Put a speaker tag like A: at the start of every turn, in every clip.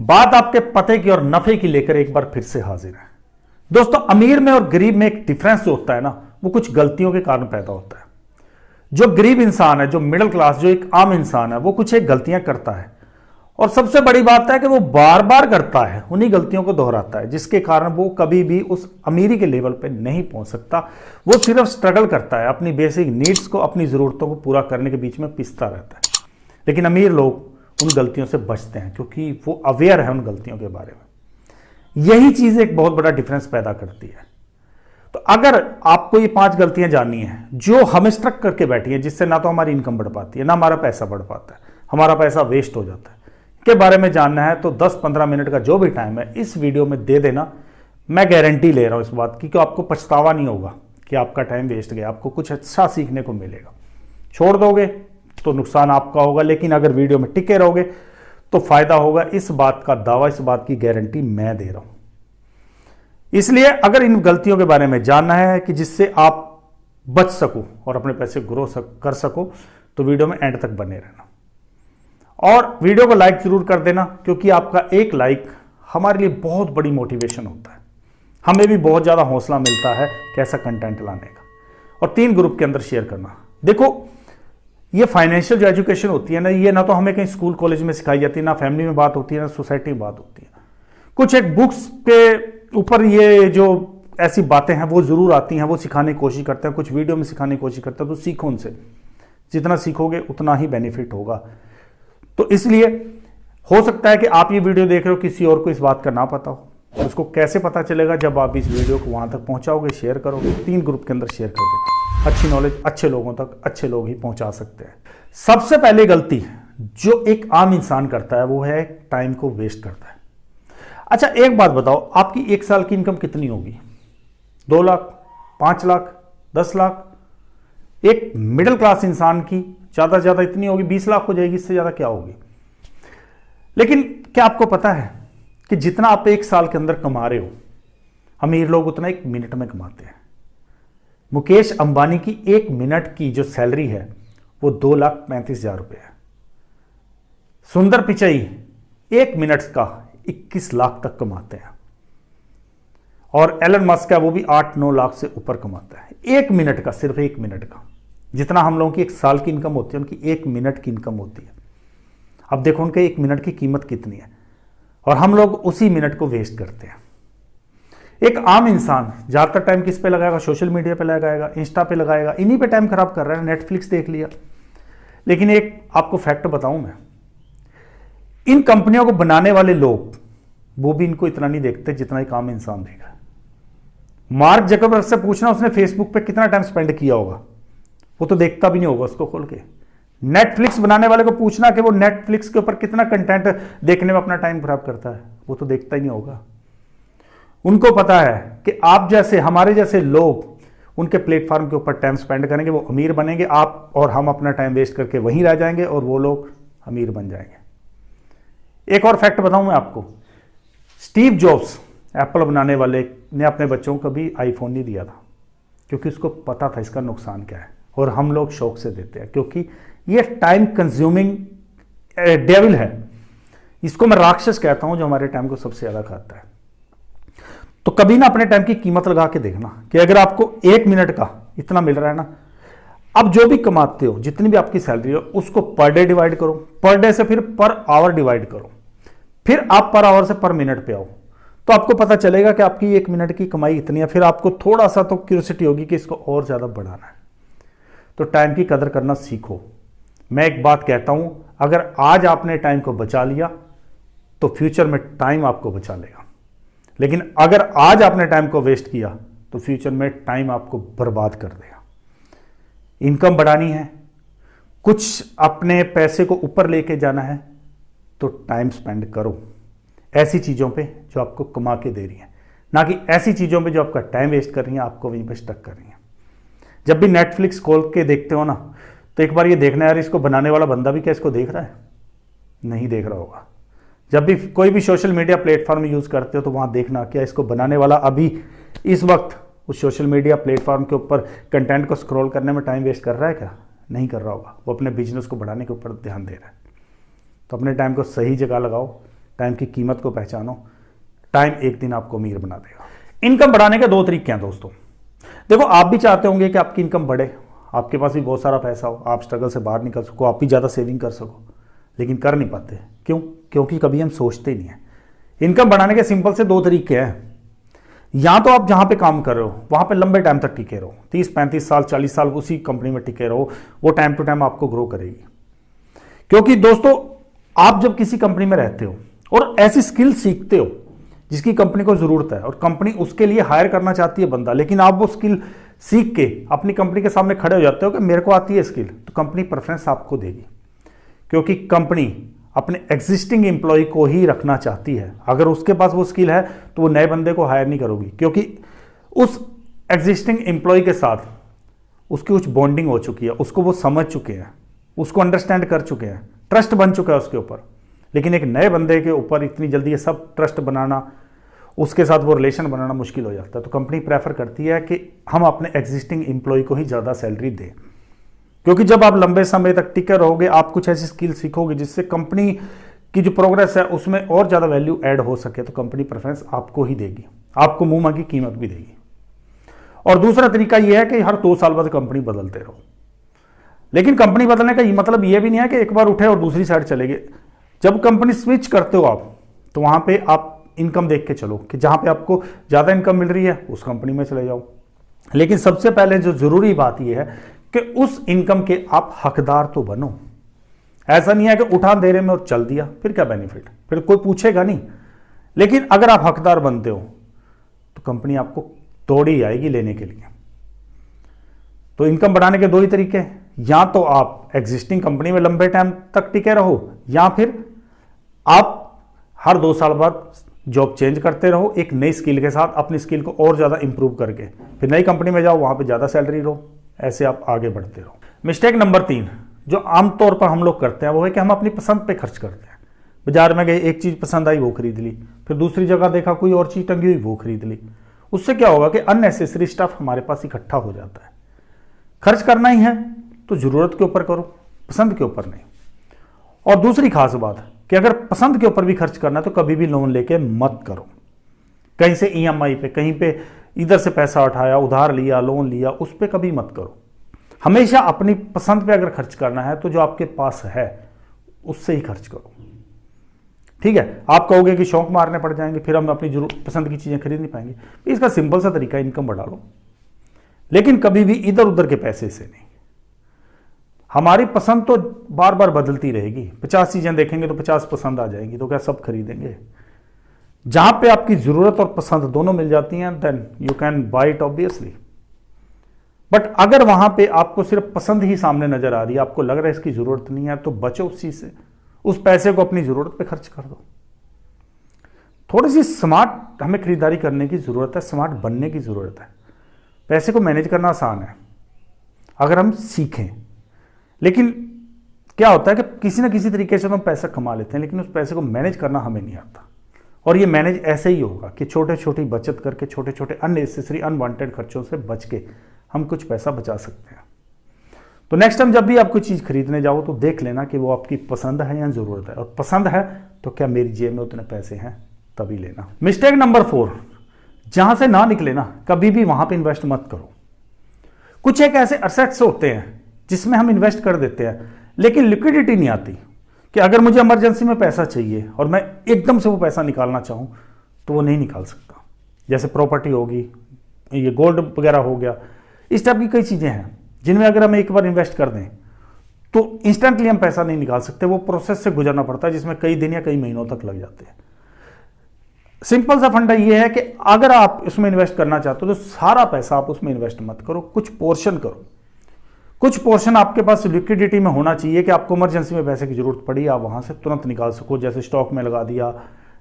A: बात आपके पते की और नफे की लेकर एक बार फिर से हाजिर है। दोस्तों, अमीर में और गरीब में एक डिफरेंस जो होता है ना, वो कुछ गलतियों के कारण पैदा होता है। जो गरीब इंसान है, जो मिडिल क्लास, जो एक आम इंसान है, वो कुछ एक गलतियां करता है और सबसे बड़ी बात है कि वो बार बार करता है, उन्हीं गलतियों को दोहराता है, जिसके कारण वो कभी भी उस अमीरी के लेवल पे नहीं पहुंच सकता। वो सिर्फ स्ट्रगल करता है, अपनी बेसिक नीड्स को, अपनी ज़रूरतों को पूरा करने के बीच में पिसता रहता है। लेकिन अमीर लोग उन गलतियों से बचते हैं क्योंकि वो अवेयर है उन गलतियों के बारे में। यही चीज़ एक बहुत बड़ा डिफरेंस पैदा करती है। तो अगर आपको ये 5 गलतियां जाननी है जो हमें स्ट्रक करके बैठी है, जिससे ना तो हमारी इनकम बढ़ पाती है, ना हमारा पैसा बढ़ पाता है, हमारा पैसा वेस्ट हो जाता है, के बारे में जानना है तो 10-15 मिनट का जो भी टाइम है इस वीडियो में दे देना। मैं गारंटी ले रहा हूं इस बात की कि आपको पछतावा नहीं होगा कि आपका टाइम वेस्ट गया, आपको कुछ अच्छा सीखने को मिलेगा। छोड़ दोगे तो नुकसान आपका होगा, लेकिन अगर वीडियो में टिके रहोगे तो फायदा होगा। इस बात का दावा, इस बात की गारंटी मैं दे रहा हूं। इसलिए अगर इन गलतियों के बारे में जानना है कि जिससे आप बच सको और अपने पैसे ग्रो कर सको, तो वीडियो में एंड तक बने रहना और वीडियो को लाइक जरूर कर देना, क्योंकि आपका एक लाइक हमारे लिए बहुत बड़ी मोटिवेशन होता है। हमें भी बहुत ज़्यादा हौसला मिलता है कैसा कंटेंट लाने का। और 3 ग्रुप के अंदर शेयर करना। देखो, ये फाइनेंशियल जो एजुकेशन होती है ना, ये ना तो हमें कहीं स्कूल कॉलेज में सिखाई जाती है, ना फैमिली में बात होती है, ना सोसाइटी में बात होती है। कुछ एक बुक्स के ऊपर ये जो ऐसी बातें हैं वो ज़रूर आती हैं, वो सिखाने की कोशिश करते हैं, कुछ वीडियो में सिखाने की कोशिश करते हैं। तो सीखो उनसे, जितना सीखोगे उतना ही बेनिफिट होगा। तो इसलिए हो सकता है कि आप ये वीडियो देख रहे हो, किसी और को इस बात का ना पता हो, तो उसको कैसे पता चलेगा? जब आप इस वीडियो को वहाँ तक पहुँचाओगे, शेयर करोगे। 3 ग्रुप के अंदर शेयर कर देना। अच्छी नॉलेज अच्छे लोगों तक अच्छे लोग ही पहुँचा सकते हैं। सबसे पहले गलती जो एक आम इंसान करता है वो है टाइम को वेस्ट करता है। अच्छा, एक बात बताओ, आपकी 1 साल की इनकम कितनी होगी? 2 लाख, 5 लाख, 10 लाख? एक मिडिल क्लास इंसान की ज़्यादा से ज़्यादा इतनी होगी, 20 लाख हो जाएगी, इससे ज़्यादा क्या होगी। लेकिन क्या आपको पता है कि जितना आप 1 साल के अंदर कमा रहे हो, अमीर लोग उतना 1 मिनट में कमाते हैं। मुकेश अंबानी की 1 मिनट की जो सैलरी है वो 2,35,000 रुपये है। सुंदर पिचाई 1 मिनट का 21 लाख तक कमाते हैं। और एलन मस्क है, वो भी 8-9 लाख से ऊपर कमाता है 1 मिनट का, सिर्फ 1 मिनट का। जितना हम लोगों की 1 साल की इनकम होती है, उनकी 1 मिनट की इनकम होती है। अब देखो उनके 1 मिनट की कीमत कितनी है, और हम लोग उसी मिनट को वेस्ट करते हैं। एक आम इंसान ज़्यादातर टाइम किस पे लगाएगा? सोशल मीडिया पे लगाएगा, इंस्टा पे लगाएगा, इन्हीं पे टाइम खराब कर रहा है। नेटफ्लिक्स देख लिया। लेकिन एक आपको फैक्ट बताऊं मैं, इन कंपनियों को बनाने वाले लोग वो भी इनको इतना नहीं देखते जितना एक आम इंसान देगा। मार्क जकरबर्ग से पूछना उसने फेसबुक पे कितना टाइम स्पेंड किया होगा, वो तो देखता भी नहीं होगा उसको खोल के। नेटफ्लिक्स बनाने वाले को पूछना कि वो नेटफ्लिक्स के ऊपर कितना कंटेंट देखने में अपना टाइम खराब करता है, वो तो देखता ही नहीं होगा। उनको पता है कि आप जैसे, हमारे जैसे लोग उनके प्लेटफॉर्म के ऊपर टाइम स्पेंड करेंगे, वो अमीर बनेंगे। आप और हम अपना टाइम वेस्ट करके वहीं रह जाएंगे और वो लोग अमीर बन जाएंगे। एक और फैक्ट बताऊं मैं आपको, स्टीव जॉब्स एप्पल बनाने वाले ने अपने बच्चों को भी आईफोन नहीं दिया था, क्योंकि उसको पता था इसका नुकसान क्या है। और हम लोग शौक से देते हैं, क्योंकि ये टाइम कंज्यूमिंग डेविल है। इसको मैं राक्षस कहता हूं, जो हमारे टाइम को सबसे ज्यादा खाता है। तो कभी ना अपने टाइम की कीमत लगा के देखना कि अगर आपको 1 मिनट का इतना मिल रहा है ना, अब जो भी कमाते हो, जितनी भी आपकी सैलरी हो, उसको पर डे डिवाइड करो, पर डे से फिर पर आवर डिवाइड करो, फिर आप पर आवर से पर मिनट पे आओ, तो आपको पता चलेगा कि आपकी 1 मिनट की कमाई इतनी है। फिर आपको थोड़ा सा तो क्यूरियोसिटी होगी कि इसको और ज़्यादा बढ़ाना है। तो टाइम की कदर करना सीखो। मैं एक बात कहता हूं, अगर आज आपने टाइम को बचा लिया तो फ्यूचर में टाइम आपको बचा लेगा। लेकिन अगर आज आपने टाइम को वेस्ट किया तो फ्यूचर में टाइम आपको बर्बाद कर देगा। इनकम बढ़ानी है, कुछ अपने पैसे को ऊपर लेके जाना है, तो टाइम स्पेंड करो ऐसी चीज़ों पे जो आपको कमा के दे रही हैं, ना कि ऐसी चीज़ों पे जो आपका टाइम वेस्ट कर रही हैं, आपको वहीं पे स्टक कर रही हैं। जब भी नेटफ्लिक्स खोल के देखते हो ना, तो एक बार ये देखना यार, इसको बनाने वाला बंदा भी क्या इसको देख रहा है? नहीं देख रहा होगा। जब भी कोई भी सोशल मीडिया प्लेटफॉर्म यूज़ करते हो, तो वहाँ देखना क्या इसको बनाने वाला अभी इस वक्त उस सोशल मीडिया प्लेटफॉर्म के ऊपर कंटेंट को स्क्रॉल करने में टाइम वेस्ट कर रहा है क्या? नहीं कर रहा होगा। वो अपने बिजनेस को बढ़ाने के ऊपर ध्यान दे रहा है। तो अपने टाइम को सही जगह लगाओ, टाइम की कीमत को पहचानो। टाइम एक दिन आपको अमीर बना देगा। इनकम बढ़ाने के 2 तरीके हैं दोस्तों। देखो, आप भी चाहते होंगे कि आपकी इनकम बढ़े, आपके पास भी बहुत सारा पैसा हो, आप स्ट्रगल से बाहर निकल सको, आप भी ज़्यादा सेविंग कर सको, लेकिन कर नहीं पाते। क्यों? क्योंकि कभी हम सोचते नहीं हैं। इनकम बढ़ाने के सिंपल से 2 तरीके हैं। या तो आप जहां पे काम कर रहे हो वहां पे लंबे टाइम तक टिके रहो, 30-35 साल 40 साल उसी कंपनी में टिके रहो, वो टाइम टू टाइम आपको ग्रो करेगी। क्योंकि दोस्तों, आप जब किसी कंपनी में रहते हो और ऐसी स्किल सीखते हो जिसकी कंपनी को जरूरत है और कंपनी उसके लिए हायर करना चाहती है बंदा, लेकिन आप वो स्किल सीख के अपनी कंपनी के सामने खड़े हो जाते हो कि मेरे को आती है स्किल, तो कंपनी प्रेफरेंस आपको देगी। क्योंकि कंपनी अपने एग्जिस्टिंग एम्प्लॉय को ही रखना चाहती है। अगर उसके पास वो स्किल है तो वो नए बंदे को हायर नहीं करोगी, क्योंकि उस एग्जिस्टिंग एम्प्लॉय के साथ उसकी कुछ बॉन्डिंग हो चुकी है, उसको वो समझ चुके हैं, उसको अंडरस्टैंड कर चुके हैं, ट्रस्ट बन चुका है उसके ऊपर। लेकिन एक नए बंदे के ऊपर इतनी जल्दी ये सब ट्रस्ट बनाना, उसके साथ वो रिलेशन बनाना मुश्किल हो जाता है। तो कंपनी प्रेफर करती है कि हम अपने एग्जिस्टिंग एम्प्लॉय को ही ज़्यादा सैलरी दें, क्योंकि जब आप लंबे समय तक टिके रहोगे, आप कुछ ऐसी स्किल सीखोगे जिससे कंपनी की जो प्रोग्रेस है उसमें और ज़्यादा वैल्यू ऐड हो सके, तो कंपनी प्रेफरेंस आपको ही देगी, आपको मुंह मांगी कीमत भी देगी। और दूसरा तरीका यह है कि हर 2 साल बाद कंपनी बदलते रहो। लेकिन कंपनी बदलने का मतलब यह भी नहीं है कि एक बार उठे और दूसरी साइड चले गए। जब कंपनी स्विच करते हो आप, तो वहां पे आप इनकम देख के चलो कि जहां पे आपको ज़्यादा इनकम मिल रही है उस कंपनी में चले जाओ। लेकिन सबसे पहले जो जरूरी बात यह है कि उस इनकम के आप हकदार तो बनो। ऐसा नहीं है कि उठा दे रहे में और चल दिया, फिर क्या बेनिफिट, फिर कोई पूछेगा नहीं। लेकिन अगर आप हकदार बनते हो तो कंपनी आपको दौड़ी आएगी लेने के लिए। तो इनकम बढ़ाने के 2 ही तरीके हैं, या तो आप एग्जिस्टिंग कंपनी में लंबे टाइम तक टिके रहो, या फिर आप हर 2 साल बाद जॉब चेंज करते रहो एक नई स्किल के साथ, अपनी स्किल को और ज़्यादा इंप्रूव करके फिर नई कंपनी में जाओ, वहाँ पे ज़्यादा सैलरी लो, ऐसे आप आगे बढ़ते रहो। मिस्टेक नंबर 3 जो आमतौर पर हम लोग करते हैं वो है कि हम अपनी पसंद पे खर्च करते हैं। बाजार में गए, एक चीज़ पसंद आई वो खरीद ली, फिर दूसरी जगह देखा कोई और चीज़ टंगी हुई वो खरीद ली। उससे क्या होगा कि अननेसेसरी स्टफ हमारे पास इकट्ठा हो जाता है। खर्च करना ही है तो ज़रूरत के ऊपर करो, पसंद के ऊपर नहीं। और दूसरी खास बात कि अगर पसंद के ऊपर भी खर्च करना है तो कभी भी लोन लेके मत करो। कहीं से ईएमआई पे, कहीं पे इधर से पैसा उठाया, उधार लिया, लोन लिया, उस पर कभी मत करो। हमेशा अपनी पसंद पे अगर खर्च करना है तो जो आपके पास है उससे ही खर्च करो। ठीक है, आप कहोगे कि शौक मारने पड़ जाएंगे, फिर हम अपनी जरूरत पसंद की चीज़ें खरीद नहीं पाएंगे। इसका सिंपल सा तरीका, इनकम बढ़ा लो, लेकिन कभी भी इधर उधर के पैसे से नहीं। हमारी पसंद तो बार बार बदलती रहेगी, 50 चीज़ें देखेंगे तो 50 पसंद आ जाएंगी, तो क्या सब खरीदेंगे? जहां पे आपकी जरूरत और पसंद दोनों मिल जाती हैं then you can buy it obviously. But अगर वहां पे आपको सिर्फ पसंद ही सामने नजर आ रही है, आपको लग रहा है इसकी जरूरत नहीं है, तो बचो उस चीज से, उस पैसे को अपनी जरूरत पे खर्च कर दो। थोड़ी सी स्मार्ट हमें खरीदारी करने की जरूरत है, स्मार्ट बनने की जरूरत है। पैसे को मैनेज करना आसान है अगर हम सीखें, लेकिन क्या होता है कि किसी ना किसी तरीके से हम पैसा कमा लेते हैं, लेकिन उस पैसे को मैनेज करना हमें नहीं आता। और ये मैनेज ऐसे ही होगा कि छोटे छोटी बचत करके, छोटे छोटे अननेसेसरी अनवांटेड खर्चों से बच के हम कुछ पैसा बचा सकते हैं। तो नेक्स्ट टाइम जब भी आप कोई चीज़ खरीदने जाओ तो देख लेना कि वो आपकी पसंद है या ज़रूरत है, और पसंद है तो क्या मेरी जेब में उतने पैसे हैं, तभी लेना। मिस्टेक नंबर 4, जहां से ना निकले ना, कभी भी वहां पे इन्वेस्ट मत करो। कुछ एक ऐसे असेट्स होते हैं जिसमें हम इन्वेस्ट कर देते हैं, लेकिन लिक्विडिटी नहीं आती कि अगर मुझे इमरजेंसी में पैसा चाहिए और मैं एकदम से वो पैसा निकालना चाहूँ तो वो नहीं निकाल सकता। जैसे प्रॉपर्टी होगी, ये गोल्ड वगैरह हो गया, इस टाइप की कई चीज़ें हैं जिनमें अगर हम एक बार इन्वेस्ट कर दें तो इंस्टेंटली हम पैसा नहीं निकाल सकते, वो प्रोसेस से गुजरना पड़ता है जिसमें कई दिन या कई महीनों तक लग जाते हैं। सिंपल सा फंडा ये है कि अगर आप इसमें इन्वेस्ट करना चाहते हो तो सारा पैसा आप उसमें इन्वेस्ट मत करो, कुछ पोर्शन करो। कुछ पोर्शन आपके पास लिक्विडिटी में होना चाहिए कि आपको इमरजेंसी में पैसे की जरूरत पड़ी, आप वहां से तुरंत निकाल सको। जैसे स्टॉक में लगा दिया,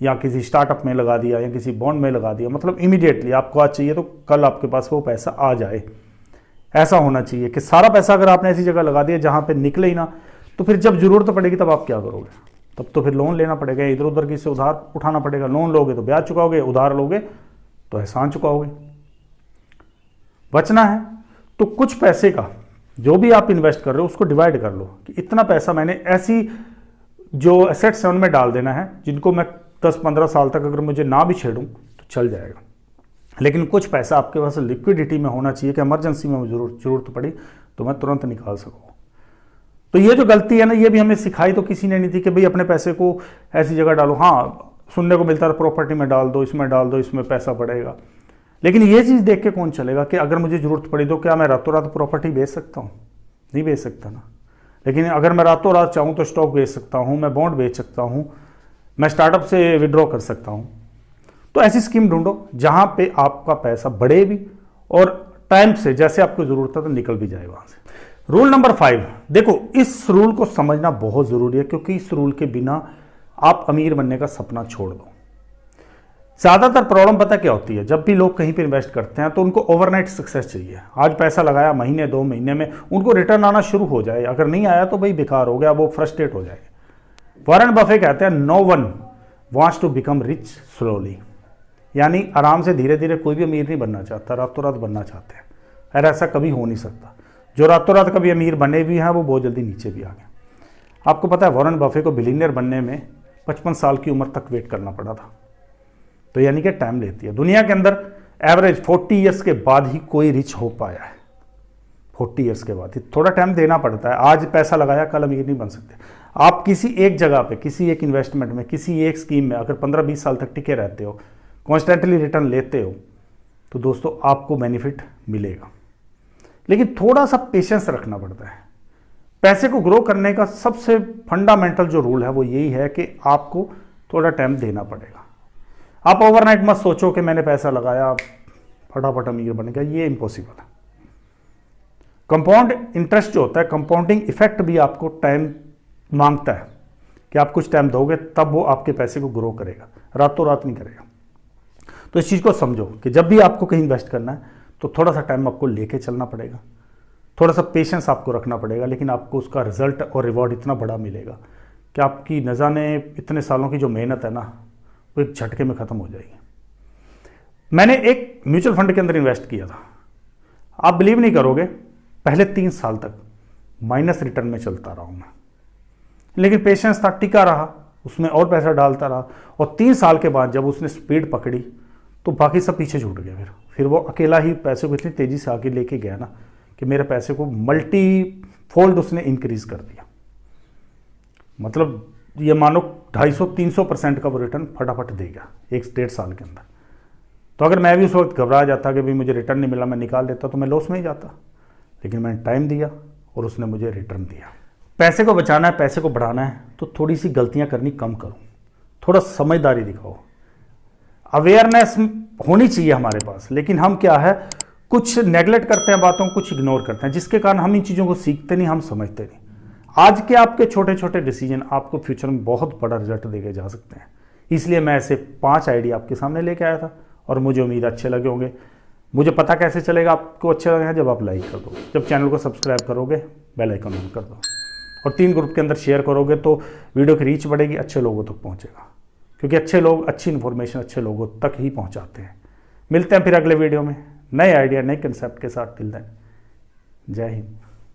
A: या किसी स्टार्टअप में लगा दिया, या किसी बॉन्ड में लगा दिया, मतलब इमीडिएटली आपको आज चाहिए तो कल आपके पास वो पैसा आ जाए। ऐसा होना चाहिए कि सारा पैसा अगर आपने ऐसी जगह लगा दिया जहां पे निकले ही ना, तो फिर जब जरूरत पड़ेगी तब आप क्या करोगे? तब तो फिर लोन लेना पड़ेगा, इधर उधर की से उधार उठाना पड़ेगा। लोन लोगे तो ब्याज चुकाओगे, उधार लोगे तो एहसान चुकाओगे। बचना है तो कुछ पैसे का जो भी आप इन्वेस्ट कर रहे हो उसको डिवाइड कर लो कि इतना पैसा मैंने ऐसी जो एसेट्स हैं उनमें डाल देना है, जिनको मैं 10-15 साल तक अगर मुझे ना भी छेड़ूं तो चल जाएगा। लेकिन कुछ पैसा आपके पास लिक्विडिटी में होना चाहिए कि इमरजेंसी में जरूरत पड़ी तो मैं तुरंत निकाल सकूँ। तो ये जो गलती है ना, ये भी हमें सिखाई तो किसी ने नहीं थी कि भाई अपने पैसे को ऐसी जगह डालो। हाँ, सुनने को मिलता है प्रॉपर्टी में डाल दो, इसमें डाल दो, इसमें पैसा बढ़ेगा। लेकिन ये चीज़ देख के कौन चलेगा कि अगर मुझे ज़रूरत पड़ी तो क्या मैं रातों रात प्रॉपर्टी बेच सकता हूँ? नहीं बेच सकता ना। लेकिन अगर मैं रातों रात चाहूँ तो स्टॉक बेच सकता हूँ, मैं बॉन्ड बेच सकता हूँ, मैं स्टार्टअप से विड्रॉ कर सकता हूँ। तो ऐसी स्कीम ढूंढो जहाँ पे आपका पैसा बढ़े भी और टाइम से जैसे आपको ज़रूरत है तो निकल भी जाए वहाँ से। रूल नंबर 5, देखो इस रूल को समझना बहुत ज़रूरी है, क्योंकि इस रूल के बिना आप अमीर बनने का सपना छोड़ दो। ज़्यादातर प्रॉब्लम पता क्या होती है, जब भी लोग कहीं पे इन्वेस्ट करते हैं तो उनको ओवरनाइट सक्सेस चाहिए। आज पैसा लगाया, महीने 2 महीने में उनको रिटर्न आना शुरू हो जाए, अगर नहीं आया तो भाई बेकार हो गया, वो फ्रस्ट्रेट हो जाएंगे। वॉरेन बफे कहते हैं no one wants to become rich slowly, यानी आराम से धीरे धीरे कोई भी अमीर नहीं बनना चाहता, रातों रात बनना चाहते हैं। और ऐसा कभी हो नहीं सकता। जो रातों रात कभी अमीर बने भी हैं वो बहुत जल्दी नीचे भी आ गए। आपको पता है वॉरेन बफे को बिलियनियर बनने में 55 साल की उम्र तक वेट करना पड़ा था। तो यानी कि टाइम लेती है। दुनिया के अंदर एवरेज 40 ईयर्स के बाद ही कोई रिच हो पाया है। 40 ईयर्स के बाद ही थोड़ा टाइम देना पड़ता है। आज पैसा लगाया कल अमीर नहीं बन सकते। आप किसी एक जगह पे, किसी एक इन्वेस्टमेंट में, किसी एक स्कीम में अगर 15-20 साल तक टिके रहते हो, कॉन्स्टेंटली रिटर्न लेते हो, तो दोस्तों आपको बेनिफिट मिलेगा। लेकिन थोड़ा सा पेशेंस रखना पड़ता है। पैसे को ग्रो करने का सबसे फंडामेंटल जो रूल है वो यही है कि आपको थोड़ा टाइम देना पड़ेगा। आप ओवरनाइट मत सोचो कि मैंने पैसा लगाया फटाफट अमीर बन गया, ये इम्पॉसिबल है। कंपाउंड इंटरेस्ट जो होता है, कंपाउंडिंग इफेक्ट भी आपको टाइम मांगता है कि आप कुछ टाइम दोगे तब वो आपके पैसे को ग्रो करेगा, रातों रात नहीं करेगा। तो इस चीज़ को समझो कि जब भी आपको कहीं इन्वेस्ट करना है तो थोड़ा सा टाइम आपको लेके चलना पड़ेगा, थोड़ा सा पेशेंस आपको रखना पड़ेगा, लेकिन आपको उसका रिजल्ट और रिवॉर्ड इतना बड़ा मिलेगा कि आपकी न जाने इतने सालों की जो मेहनत है ना वो एक झटके में ख़त्म हो जाएगी। मैंने एक म्यूचुअल फंड के अंदर इन्वेस्ट किया था। आप बिलीव नहीं करोगे, पहले 3 साल तक माइनस रिटर्न में चलता रहा हूँ मैं, लेकिन पेशेंस था, टिका रहा, उसमें और पैसा डालता रहा। और 3 साल के बाद जब उसने स्पीड पकड़ी तो बाकी सब पीछे छूट गया। फिर वो अकेला ही पैसे को इतनी तेज़ी से आगे लेके गया ना कि मेरे पैसे को मल्टी फोल्ड उसने इंक्रीज कर दिया। मतलब ये मानो 250-300% का वो रिटर्न फटाफट देगा 1-1.5 साल के अंदर। तो अगर मैं भी उस वक्त घबरा जाता कि भाई मुझे रिटर्न नहीं मिला, मैं निकाल देता, तो मैं लॉस में ही जाता। लेकिन मैंने टाइम दिया और उसने मुझे रिटर्न दिया। पैसे को बचाना है, पैसे को बढ़ाना है तो थोड़ी सी गलतियां करनी कम करो, थोड़ा समझदारी दिखाओ, अवेयरनेस होनी चाहिए हमारे पास। लेकिन हम क्या है, कुछ नेगलेक्ट करते हैं बातों को, कुछ इग्नोर करते हैं, जिसके कारण हम इन चीज़ों को सीखते नहीं, हम समझते नहीं। आज के आपके छोटे छोटे डिसीजन आपको फ्यूचर में बहुत बड़ा रिजल्ट देके जा सकते हैं। इसलिए मैं ऐसे 5 आइडिया आपके सामने लेके आया था और मुझे उम्मीद अच्छे लगे होंगे। मुझे पता कैसे चलेगा आपको अच्छे लगे हैं, जब आप लाइक कर दो, जब चैनल को सब्सक्राइब करोगे, बेल आइकन ऑन कर दो और 3 ग्रुप के अंदर शेयर करोगे तो वीडियो की रीच बढ़ेगी, अच्छे लोगों तक पहुँचेगा। क्योंकि अच्छे लोग अच्छी इन्फॉर्मेशन अच्छे लोगों तक ही पहुँचाते हैं। मिलते हैं फिर अगले वीडियो में नए आइडिया, नए कंसेप्ट के साथ। टिल देन, जय हिंद।